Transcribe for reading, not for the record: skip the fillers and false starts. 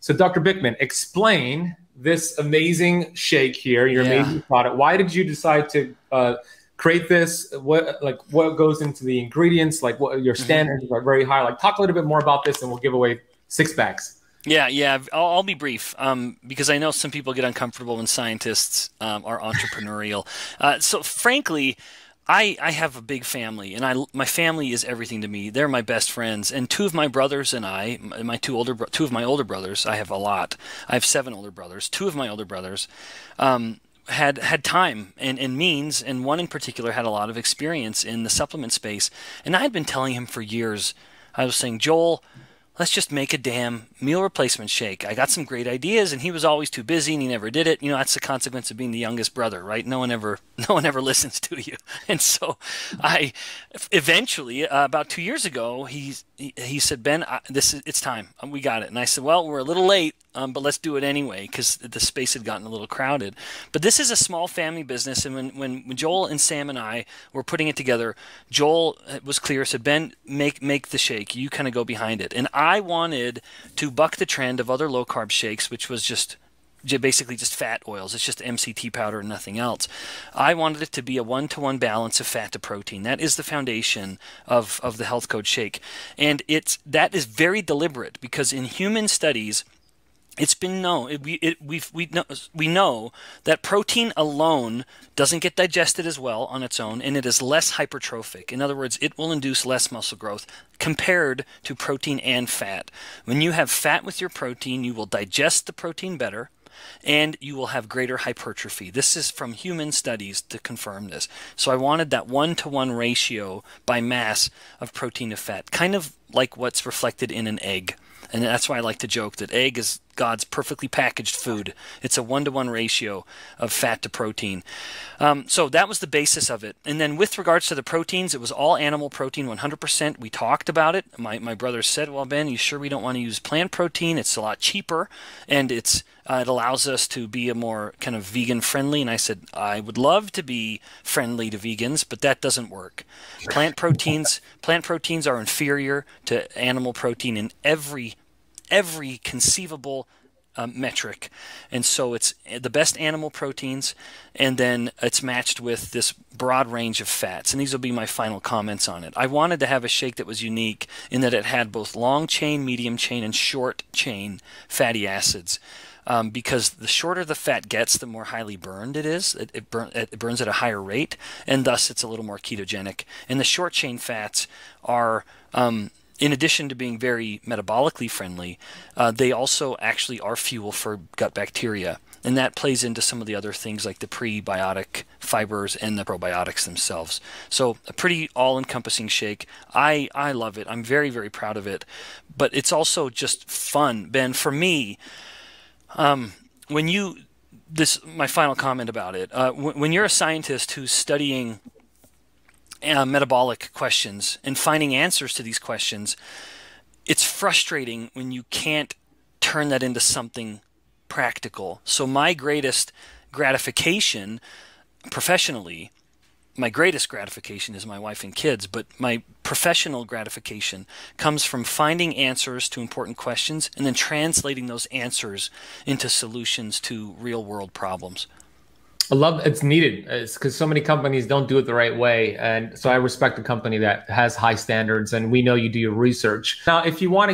So Dr. Bickman, explain this amazing shake here, your amazing product. Why did you decide to create this? What goes into the ingredients? Like what your standards are very high. Like talk a little bit more about this and we'll give away 6 bags. Yeah. I'll be brief because I know some people get uncomfortable when scientists are entrepreneurial. So frankly, I have a big family, and my family is everything to me. They're my best friends, and 2 of my brothers and I, two of my older brothers, I have a lot. I have 7 older brothers. 2 of my older brothers had time and means, and one in particular had a lot of experience in the supplement space. And I had been telling him for years, I was saying, Joel, let's just make a damn meal replacement shake. I got some great ideas, and he was always too busy, and he never did it. You know, that's the consequence of being the youngest brother, right? No one ever listens to you. And so, I eventually, about 2 years ago, he said, Ben, it's time. We got it. And I said, well, we're a little late, but let's do it anyway because the space had gotten a little crowded. But this is a small family business, and when Joel and Sam and I were putting it together, Joel was clear, said, Ben, make the shake. You kind of go behind it. And I wanted to buck the trend of other low-carb shakes, which was just basically just fat oils. It's just MCT powder and nothing else. I wanted it to be a 1-to-1 balance of fat to protein. That is the foundation of the health code shake. And that is very deliberate because in human studies, it's been known, we know that protein alone doesn't get digested as well on its own, and it is less hypertrophic. In other words, it will induce less muscle growth compared to protein and fat. When you have fat with your protein, you will digest the protein better, and you will have greater hypertrophy. This is from human studies to confirm this. So I wanted that 1-to-1 ratio by mass of protein to fat, kind of like what's reflected in an egg. And that's why I like to joke that egg is God's perfectly packaged food. It's a 1-to-1 ratio of fat to protein. So that was the basis of it. And then with regards to the proteins, it was all animal protein, 100%. We talked about it. My brother said, well, Ben, you sure we don't want to use plant protein? It's a lot cheaper, and it allows us to be a more kind of vegan friendly. And I said, I would love to be friendly to vegans, but that doesn't work. Plant proteins are inferior to animal protein in every conceivable metric. And so it's the best animal proteins, and then it's matched with this broad range of fats. And these will be my final comments on it. I wanted to have a shake that was unique in that it had both long chain, medium chain, and short chain fatty acids. Because the shorter the fat gets, the more highly burned it is. It burns at a higher rate, and thus it's a little more ketogenic. And the short chain fats are in addition to being very metabolically friendly, they also actually are fuel for gut bacteria. And that plays into some of the other things like the prebiotic fibers and the probiotics themselves. So a pretty all-encompassing shake. I love it. I'm very, very proud of it. But it's also just fun. Ben, for me, my final comment about it, when you're a scientist who's studying metabolic questions and finding answers to these questions, it's frustrating when you can't turn that into something practical. So my greatest gratification professionally, my greatest gratification is my wife and kids, but my professional gratification comes from finding answers to important questions and then translating those answers into solutions to real-world problems. I love it's needed. It's because so many companies don't do it the right way. And so I respect a company that has high standards, and we know you do your research. Now, if you want to get